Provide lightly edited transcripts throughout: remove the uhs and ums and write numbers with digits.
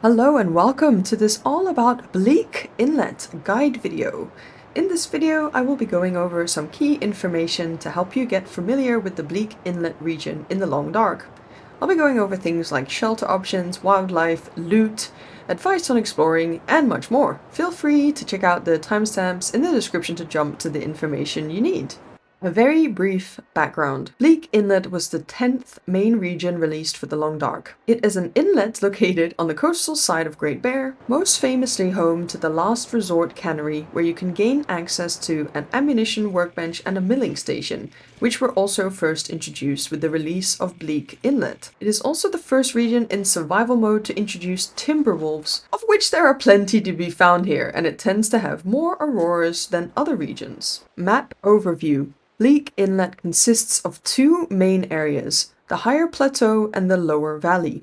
Hello and welcome to this all about Bleak Inlet guide video. In this video, I will be going over some key information to help you get familiar with the Bleak Inlet region in the Long Dark. I'll be going over things like shelter options, wildlife, loot, advice on exploring, and much more. Feel free to check out the timestamps in the description to jump to the information you need. A very brief background. Bleak Inlet was the 10th main region released for the Long Dark. It is an inlet located on the coastal side of Great Bear, most famously home to the last resort Cannery, where you can gain access to an ammunition workbench and a milling station, which were also first introduced with the release of Bleak Inlet. It is also the first region in survival mode to introduce Timberwolves, of which there are plenty to be found here, and it tends to have more auroras than other regions. Map overview. Bleak Inlet consists of two main areas, the higher plateau and the lower valley.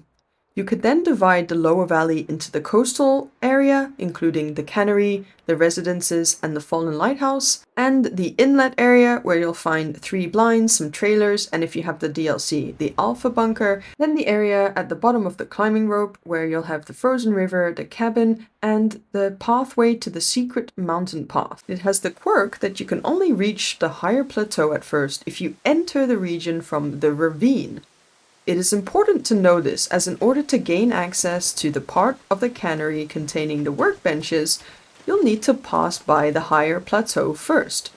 You could then divide the lower valley into the coastal area, including the Cannery, the residences, and the Fallen Lighthouse, and the inlet area where you'll find 3 blinds, some trailers, and if you have the DLC, the Alpha Bunker, then the area at the bottom of the climbing rope where you'll have the frozen river, the cabin, and the pathway to the secret mountain path. It has the quirk that you can only reach the higher plateau at first if you enter the region from the Ravine. It is important to know this, as in order to gain access to the part of the cannery containing the workbenches, you'll need to pass by the higher plateau first.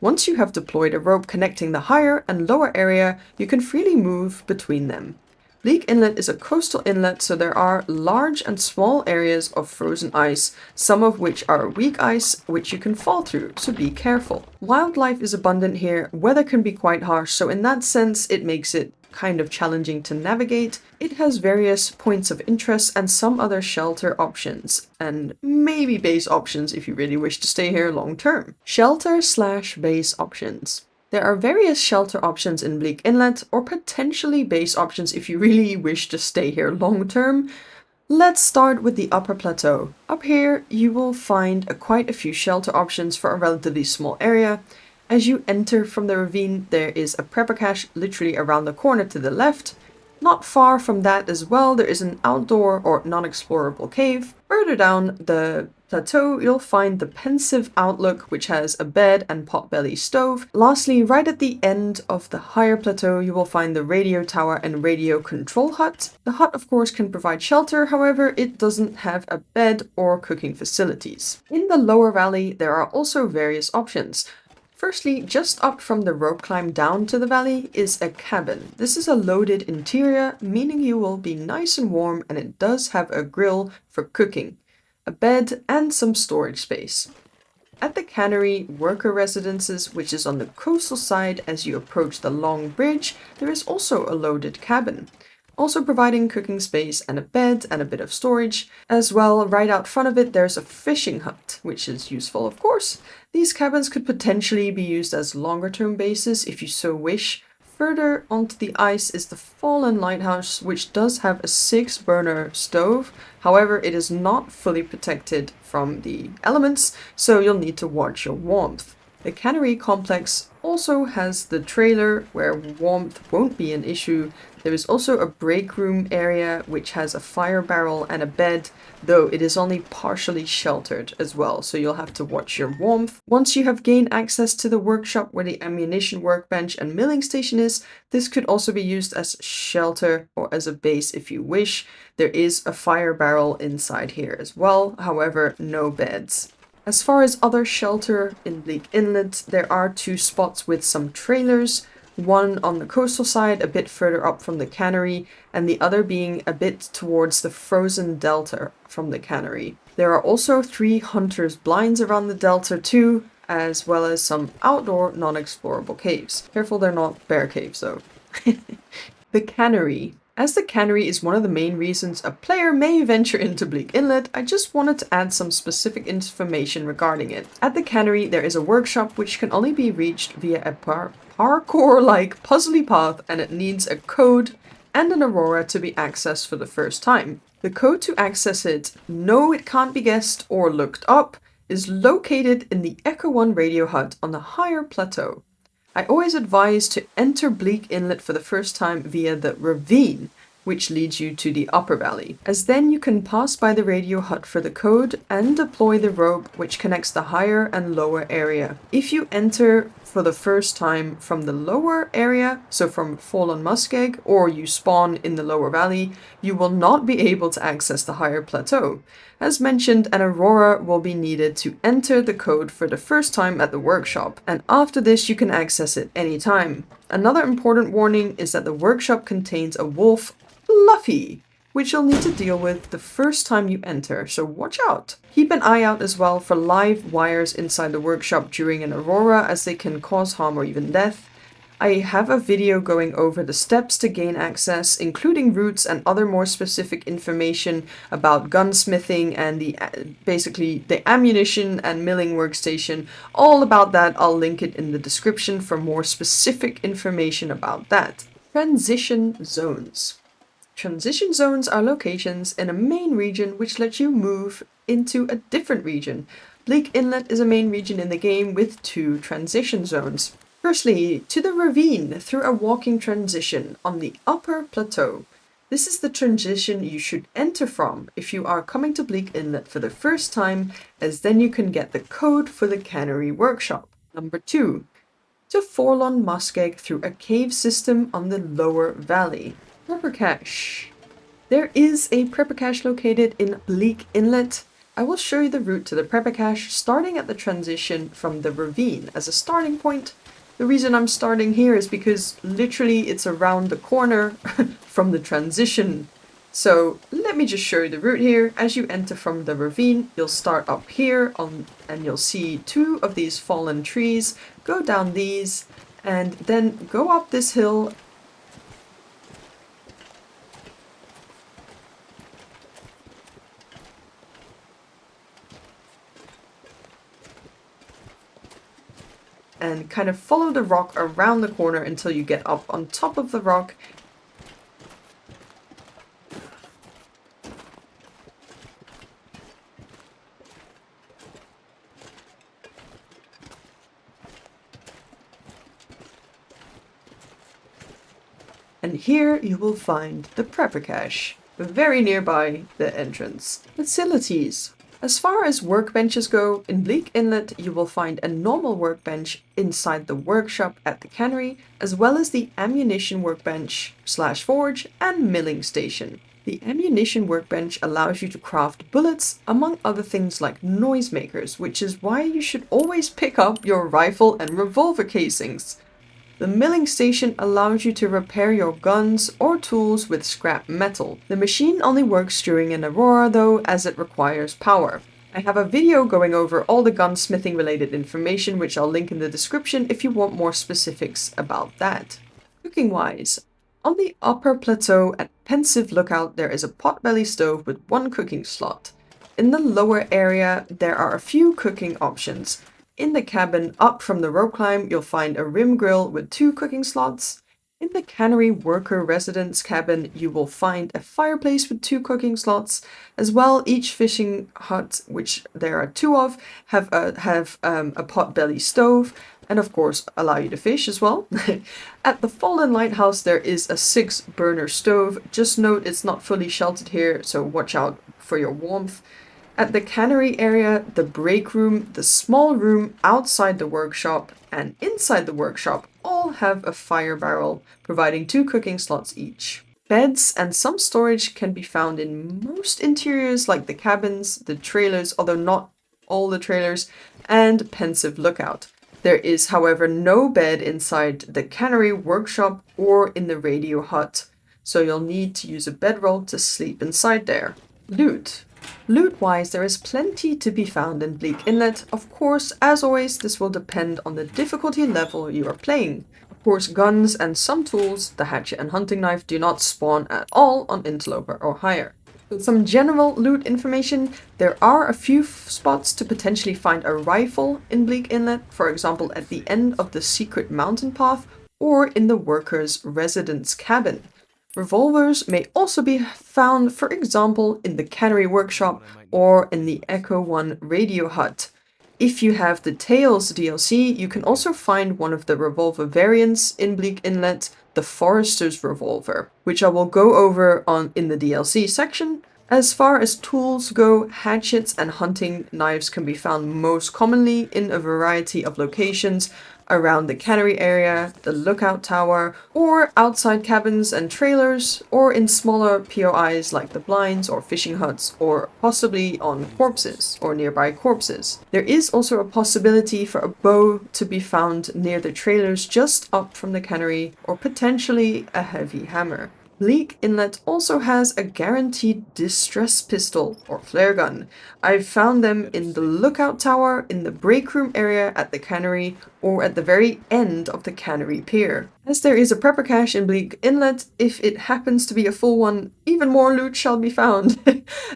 Once you have deployed a rope connecting the higher and lower area, you can freely move between them. Bleak Inlet is a coastal inlet, so there are large and small areas of frozen ice, some of which are weak ice, which you can fall through, so be careful. Wildlife is abundant here, weather can be quite harsh, so in that sense it makes it kind of challenging to navigate. It has various points of interest and some other shelter options, and maybe base options if you really wish to stay here long term. Shelter/base options. There are various shelter options in Bleak Inlet, or potentially base options if you really wish to stay here long term. Let's start with the upper plateau. Up here you will find quite a few shelter options for a relatively small area. As you enter from the ravine, there is a prepper cache literally around the corner to the left. Not far from that as well, there is an outdoor or non-explorable cave. Further down the plateau, you'll find the Pensive Outlook, which has a bed and potbelly stove. Lastly, right at the end of the higher plateau, you will find the radio tower and radio control hut. The hut, of course, can provide shelter, however, it doesn't have a bed or cooking facilities. In the lower valley, there are also various options. Firstly, just up from the rope climb down to the valley is a cabin. This is a loaded interior, meaning you will be nice and warm, and it does have a grill for cooking, a bed, and some storage space. At the Cannery worker residences, which is on the coastal side as you approach the long bridge, there is also a loaded cabin, also providing cooking space and a bed and a bit of storage. As well, right out front of it, there's a fishing hut, which is useful, of course. These cabins could potentially be used as longer-term bases if you so wish. Further onto the ice is the Fallen Lighthouse, which does have a 6-burner stove. However, it is not fully protected from the elements, so you'll need to watch your warmth. The Cannery complex also has the trailer, where warmth won't be an issue. There is also a break room area which has a fire barrel and a bed, though it is only partially sheltered as well, so you'll have to watch your warmth. Once you have gained access to the workshop where the ammunition workbench and milling station is, this could also be used as shelter or as a base if you wish. There is a fire barrel inside here as well, however, no beds. As far as other shelter in Bleak Inlet, there are 2 spots with some trailers, one on the coastal side a bit further up from the cannery, and the other being a bit towards the frozen delta from the cannery. There are also 3 hunters' blinds around the delta too, as well as some outdoor non-explorable caves. Careful they're not bear caves though. The Cannery. As the Cannery is one of the main reasons a player may venture into Bleak Inlet, I just wanted to add some specific information regarding it. At the Cannery, there is a workshop which can only be reached via a parkour-like puzzly path, and it needs a code and an aurora to be accessed for the first time. The code to access it, no it can't be guessed or looked up, is located in the Echo 1 radio hut on the higher plateau. I always advise to enter Bleak Inlet for the first time via the Ravine, which leads you to the upper valley, as then you can pass by the radio hut for the code and deploy the rope which connects the higher and lower area. If you enter for the first time from the lower area, so from Forlorn Muskeg, or you spawn in the lower valley, you will not be able to access the higher plateau. As mentioned, an Aurora will be needed to enter the code for the first time at the workshop, and after this you can access it anytime. Another important warning is that the workshop contains a wolf, Fluffy, which you'll need to deal with the first time you enter, so watch out. Keep an eye out as well for live wires inside the workshop during an Aurora, as they can cause harm or even death. I have a video going over the steps to gain access, including routes and other more specific information about gunsmithing and basically the ammunition and milling workstation. All about that, I'll link it in the description for more specific information about that. Transition zones. Transition zones are locations in a main region which let you move into a different region. Bleak Inlet is a main region in the game with 2 transition zones. Firstly, to the Ravine through a walking transition on the upper plateau. This is the transition you should enter from if you are coming to Bleak Inlet for the first time, as then you can get the code for the Cannery workshop. Number 2, to Forlorn Muskeg through a cave system on the lower valley. Prepper cache. There is a prepper cache located in Bleak Inlet. I will show you the route to the prepper cache, starting at the transition from the Ravine as a starting point. The reason I'm starting here is because literally it's around the corner from the transition. So let me just show you the route here. As you enter from the Ravine, you'll start up here and you'll see 2 of these fallen trees. Go down these and then go up this hill. And kind of follow the rock around the corner until you get up on top of the rock. And here you will find the prepper cache, very nearby the entrance. Facilities. As far as workbenches go, in Bleak Inlet you will find a normal workbench inside the workshop at the Cannery, as well as the ammunition workbench / forge and milling station. The ammunition workbench allows you to craft bullets, among other things like noisemakers, which is why you should always pick up your rifle and revolver casings. The milling station allows you to repair your guns or tools with scrap metal. The machine only works during an Aurora though, as it requires power. I have a video going over all the gunsmithing related information, which I'll link in the description if you want more specifics about that. Cooking wise, on the upper plateau at Pensive Lookout there is a potbelly stove with 1 cooking slot. In the lower area there are a few cooking options. In the cabin up from the rope climb, you'll find a rim grill with 2 cooking slots. In the Cannery worker residence cabin, you will find a fireplace with 2 cooking slots. As well, each fishing hut, which there are 2 of, have a potbelly stove, and of course allow you to fish as well. At the Fallen Lighthouse, there is a 6-burner stove. Just note it's not fully sheltered here, so watch out for your warmth. At the Cannery area, the break room, the small room outside the workshop, and inside the workshop all have a fire barrel, providing 2 cooking slots each. Beds and some storage can be found in most interiors like the cabins, the trailers, although not all the trailers, and Pensive Lookout. There is, however, no bed inside the Cannery workshop or in the radio hut, so you'll need to use a bedroll to sleep inside there. Loot. Loot-wise, there is plenty to be found in Bleak Inlet. Of course, as always, this will depend on the difficulty level you are playing. Of course, guns and some tools, the hatchet and hunting knife, do not spawn at all on Interloper or higher. With some general loot information, there are a few spots to potentially find a rifle in Bleak Inlet, for example at the end of the secret mountain path or in the workers' residence cabin. Revolvers may also be found, for example, in the Cannery workshop or in the Echo 1 radio hut. If you have the Tails DLC, you can also find one of the Revolver variants in Bleak Inlet, the Forester's Revolver, which I will go over in the DLC section. As far as tools go, hatchets and hunting knives can be found most commonly in a variety of locations around the Cannery area, the lookout tower, or outside cabins and trailers, or in smaller POIs like the blinds or fishing huts, or possibly on corpses or nearby corpses. There is also a possibility for a bow to be found near the trailers just up from the Cannery, or potentially a heavy hammer. Bleak Inlet also has a guaranteed distress pistol or flare gun. I've found them in the lookout tower, in the break room area at the Cannery, or at the very end of the Cannery pier. As there is a prepper cache in Bleak Inlet, if it happens to be a full one, even more loot shall be found.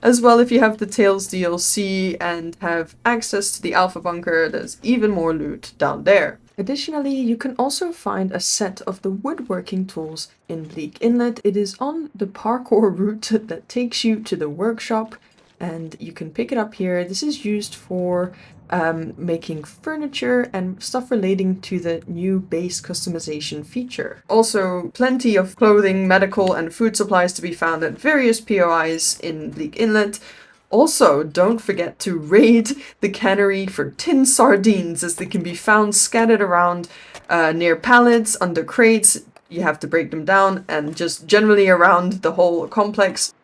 As well, if you have the Tails DLC and have access to the Alpha Bunker, there's even more loot down there. Additionally, you can also find a set of the woodworking tools in Bleak Inlet. It is on the parkour route that takes you to the workshop, and you can pick it up here. This is used for making furniture and stuff relating to the new base customization feature. Also, plenty of clothing, medical, and food supplies to be found at various POIs in Bleak Inlet. Also, don't forget to raid the Cannery for tin sardines, as they can be found scattered around near pallets, under crates. You have to break them down, and just generally around the whole complex.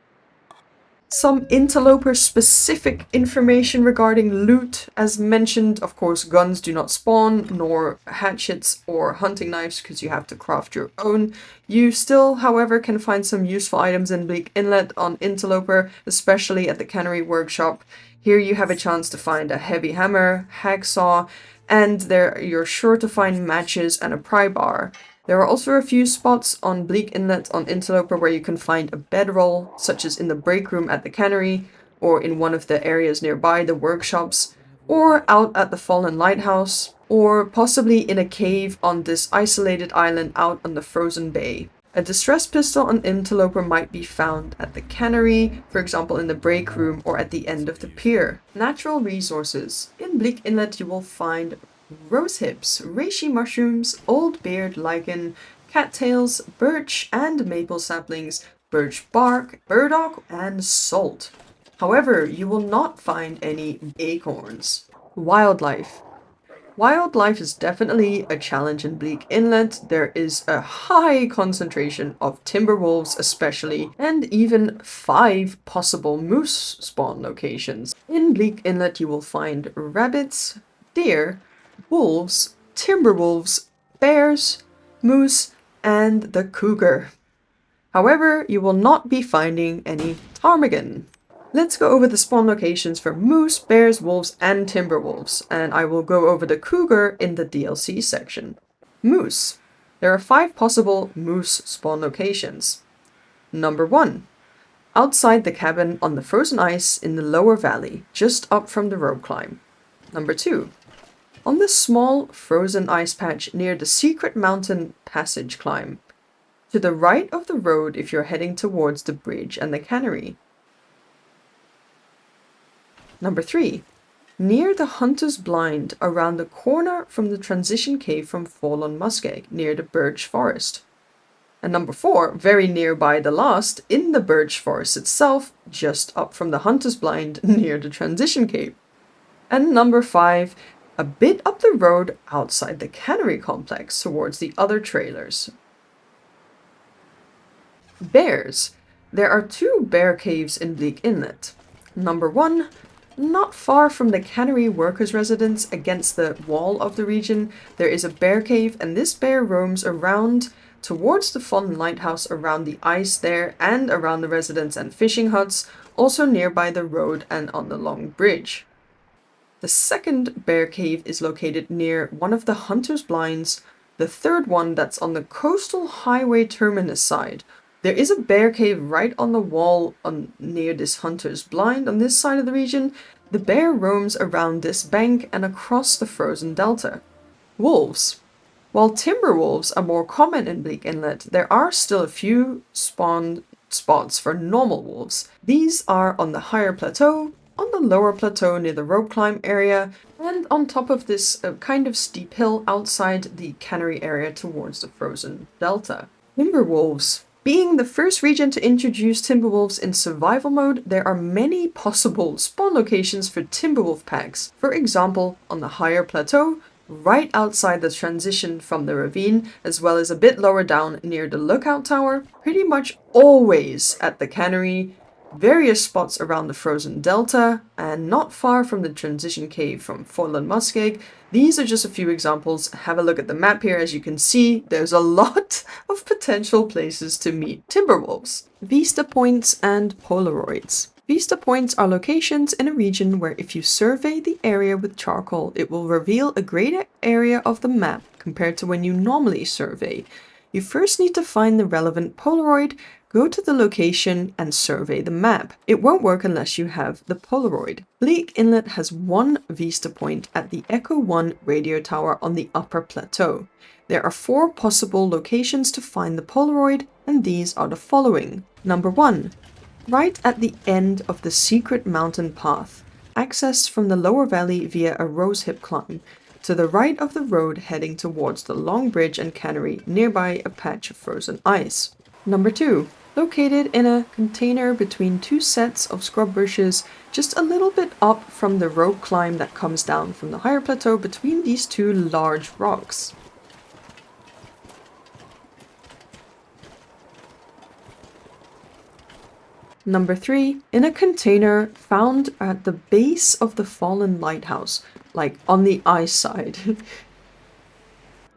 Some Interloper specific information regarding loot. As mentioned, of course, guns do not spawn, nor hatchets or hunting knives, because you have to craft your own. You still, however, can find some useful items in Bleak Inlet on Interloper, especially at the Cannery workshop. Here you have a chance to find a heavy hammer, hacksaw, and there you're sure to find matches and a pry bar. There are also a few spots on Bleak Inlet on Interloper where you can find a bedroll, such as in the break room at the Cannery, or in one of the areas nearby the workshops, or out at the Fallen Lighthouse, or possibly in a cave on this isolated island out on the frozen bay. A distress pistol on Interloper might be found at the Cannery, for example in the break room or at the end of the pier. Natural resources. In Bleak Inlet you will find rose hips, reishi mushrooms, old beard lichen, cattails, birch and maple saplings, birch bark, burdock, and salt. However, you will not find any acorns. Wildlife. Wildlife is definitely a challenge in Bleak Inlet. There is a high concentration of timberwolves especially, and even 5 possible moose spawn locations. In Bleak Inlet you will find rabbits, deer, wolves, timberwolves, bears, moose, and the cougar. However, you will not be finding any ptarmigan. Let's go over the spawn locations for moose, bears, wolves, and timberwolves, and I will go over the cougar in the DLC section. Moose. There are 5 possible moose spawn locations. Number 1. Outside the cabin on the frozen ice in the lower valley, just up from the rope climb. Number 2. On the small frozen ice patch near the secret mountain passage climb. To the right of the road if you're heading towards the bridge and the Cannery. Number 3. Near the Hunter's Blind around the corner from the transition cave from Forlorn Muskeg near the birch forest. And number 4, very nearby the last, in the birch forest itself, just up from the Hunter's Blind near the transition cave. And number 5, a bit up the road outside the Cannery complex towards the other trailers. Bears. There are 2 bear caves in Bleak Inlet. Number 1, not far from the Cannery workers' residence against the wall of the region, there is a bear cave, and this bear roams around towards the Fallen Lighthouse around the ice there and around the residence and fishing huts, also nearby the road and on the long bridge. The second bear cave is located near one of the Hunter's Blinds, the third one that's on the coastal highway terminus side. There is a bear cave right on the wall near this Hunter's Blind on this side of the region. The bear roams around this bank and across the frozen delta. Wolves. While timberwolves are more common in Bleak Inlet, there are still a few spawn spots for normal wolves. These are on the higher plateau, on the lower plateau near the rope climb area, and on top of this kind of steep hill outside the Cannery area towards the frozen delta. Timberwolves. Being the first region to introduce Timberwolves in survival mode, there are many possible spawn locations for Timberwolf packs. For example, on the higher plateau, right outside the transition from the ravine, as well as a bit lower down near the lookout tower, pretty much always at the Cannery, various spots around the frozen delta, and not far from the transition cave from Forlorn Muskeg. These are just a few examples. Have a look at the map here. As you can see, there's a lot of potential places to meet Timberwolves. Vista points and Polaroids. Vista points are locations in a region where if you survey the area with charcoal, it will reveal a greater area of the map compared to when you normally survey. You first need to find the relevant Polaroid, go to the location and survey the map. It won't work unless you have the Polaroid. Bleak Inlet has one Vista point at the Echo 1 radio tower on the upper plateau. There are 4 possible locations to find the Polaroid, and these are the following. Number 1. Right at the end of the secret mountain path, accessed from the lower valley via a rosehip climb, to the right of the road heading towards the long bridge and cannery nearby a patch of frozen ice. Number 2. Located in a container between 2 sets of scrub bushes, just a little bit up from the rope climb that comes down from the higher plateau between these 2 large rocks. Number 3. In a container found at the base of the fallen lighthouse, like on the ice side.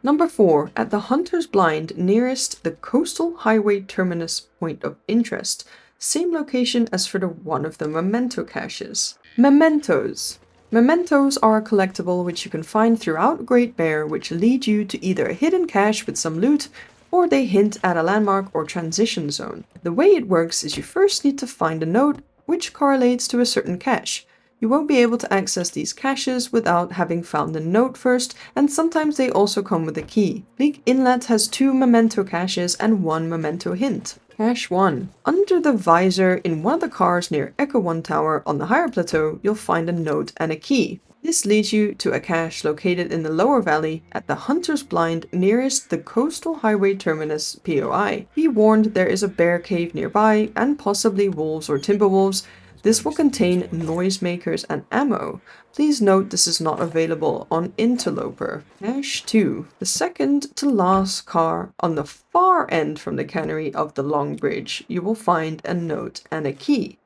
Number 4. At the Hunter's Blind nearest the coastal highway terminus point of interest. Same location as for one of the Memento caches. Mementos. Mementos are a collectible which you can find throughout Great Bear, which lead you to either a hidden cache with some loot, or they hint at a landmark or transition zone. The way it works is you first need to find a node which correlates to a certain cache. You won't be able to access these caches without having found the node first, and sometimes they also come with a key. Bleak Inlet has 2 Memento caches and 1 Memento hint. Cache 1. Under the visor in one of the cars near Echo 1 Tower on the higher plateau, you'll find a note and a key. This leads you to a cache located in the lower valley at the Hunter's Blind nearest the coastal highway terminus POI. Be warned, there is a bear cave nearby and possibly wolves or timberwolves. This will contain noisemakers and ammo. Please note this is not available on Interloper. Cache 2. The second to last car on the far end from the cannery of the Long Bridge. You will find a note and a key.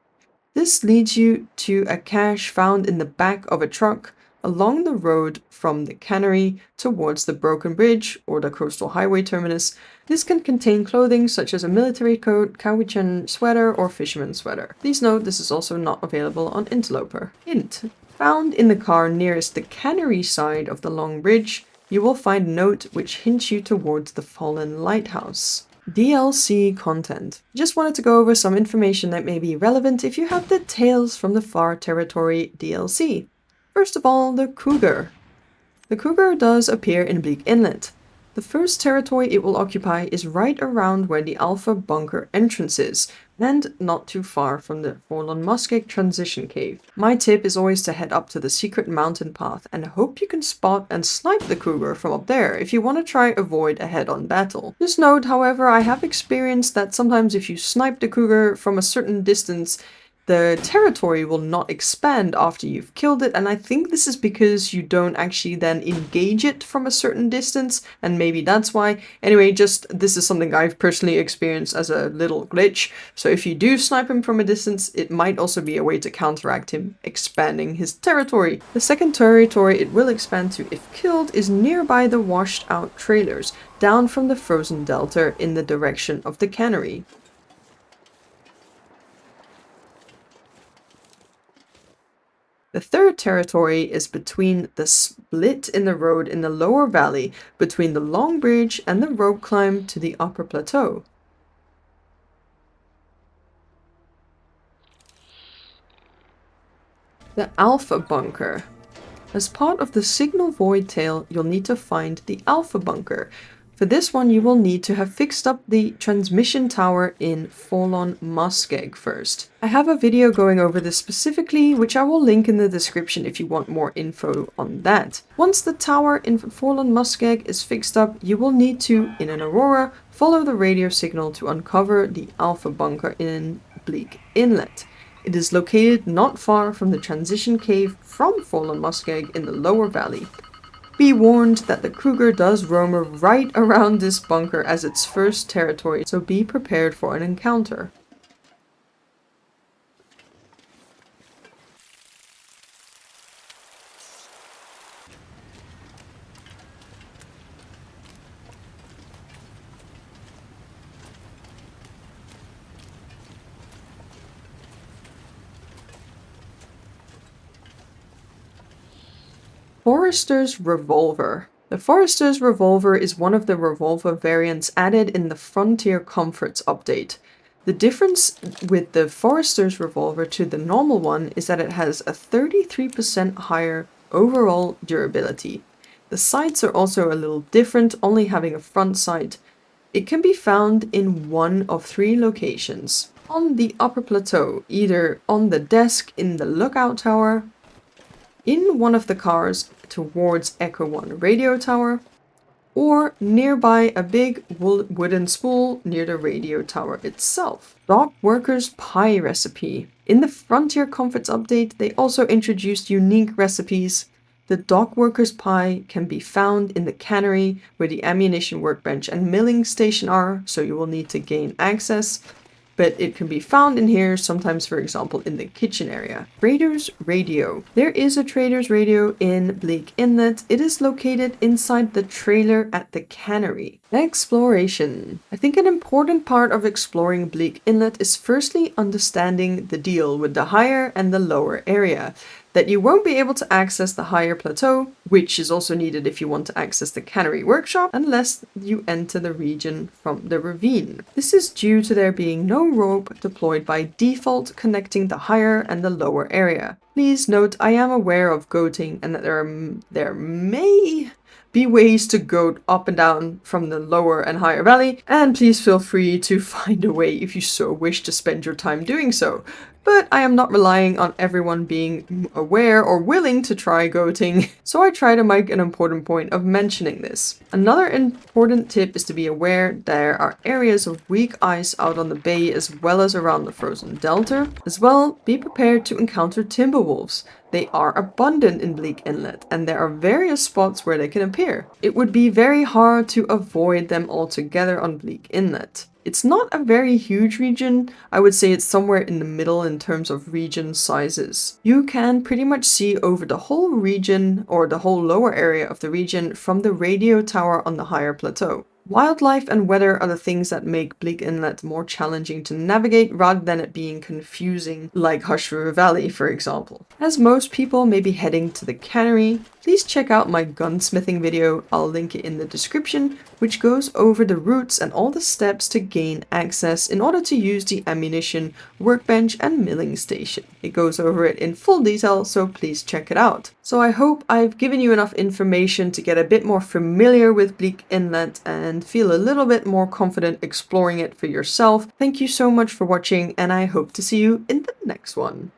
This leads you to a cache found in the back of a truck along the road from the cannery towards the broken bridge or the coastal highway terminus. This can contain clothing such as a military coat, Cowichan sweater, or fisherman sweater. Please note this is also not available on Interloper. Hint. Found in the car nearest the cannery side of the long bridge, you will find a note which hints you towards the fallen lighthouse. DLC content. Just wanted to go over some information that may be relevant if you have the Tales from the Far Territory DLC. First of all, the Cougar. The Cougar does appear in Bleak Inlet. The first territory it will occupy is right around where the Alpha Bunker entrance is, and not too far from the Forlorn Muskeg transition cave. My tip is always to head up to the secret mountain path and hope you can spot and snipe the Cougar from up there if you want to try avoid a head-on battle. Just note, however, I have experienced that sometimes if you snipe the Cougar from a certain distance, the territory will not expand after you've killed it, and I think this is because you don't actually then engage it from a certain distance, and maybe that's why. Anyway, this is something I've personally experienced as a little glitch, so if you do snipe him from a distance, it might also be a way to counteract him expanding his territory. The second territory it will expand to if killed is nearby the washed out trailers, down from the frozen delta in the direction of the cannery. The third territory is between the split in the road in the lower valley between the long bridge and the rope climb to the upper plateau. The Alpha Bunker. As part of the Signal Void Tail, you'll need to find the Alpha Bunker. For this one, you will need to have fixed up the transmission tower in Forlorn Muskeg first. I have a video going over this specifically, which I will link in the description if you want more info on that. Once the tower in Forlorn Muskeg is fixed up, you will need to, in an Aurora, follow the radio signal to uncover the Alpha bunker in Bleak Inlet. It is located not far from the transition cave from Forlorn Muskeg in the lower valley. Be warned that the Cougar does roam right around this bunker as its first territory, so be prepared for an encounter. Forester's Revolver. The Forester's Revolver is one of the Revolver variants added in the Frontier Comforts update. The difference with the Forester's Revolver to the normal one is that it has a 33% higher overall durability. The sights are also a little different, only having a front sight. It can be found in one of 3 locations. On the upper plateau, either on the desk in the lookout tower, in one of the cars towards Echo 1 radio tower, or nearby a big wooden spool near the radio tower itself. Dockworker's pie recipe. In the Frontier Comforts update, they also introduced unique recipes. The Dockworker's pie can be found in the Cannery, where the ammunition workbench and milling station are, so you will need to gain access. But it can be found in here, sometimes, for example, in the kitchen area. Trader's Radio. There is a Trader's Radio in Bleak Inlet. It is located inside the trailer at the Cannery. Exploration. I think an important part of exploring Bleak Inlet is firstly understanding the deal with the higher and the lower area. That you won't be able to access the higher plateau, which is also needed if you want to access the Cannery workshop, unless you enter the region from the Ravine. This is due to there being no rope deployed by default connecting the higher and the lower area. Please note, I am aware of goating and that there may be ways to goat up and down from the lower and higher valley, and please feel free to find a way if you so wish to spend your time doing so. But I am not relying on everyone being aware or willing to try goating, so I try to make an important point of mentioning this. Another important tip is to be aware there are areas of weak ice out on the bay as well as around the frozen delta. As well, be prepared to encounter Timberwolves. They are abundant in Bleak Inlet, and there are various spots where they can appear. It would be very hard to avoid them altogether on Bleak Inlet. It's not a very huge region. I would say it's somewhere in the middle in terms of region sizes. You can pretty much see over the whole region or the whole lower area of the region from the radio tower on the higher plateau. Wildlife and weather are the things that make Bleak Inlet more challenging to navigate rather than it being confusing like Hush River Valley, for example. As most people may be heading to the Cannery, please check out my gunsmithing video, I'll link it in the description, which goes over the routes and all the steps to gain access in order to use the ammunition, workbench and milling station. It goes over it in full detail, so please check it out. So I hope I've given you enough information to get a bit more familiar with Bleak Inlet and feel a little bit more confident exploring it for yourself. Thank you so much for watching, and I hope to see you in the next one.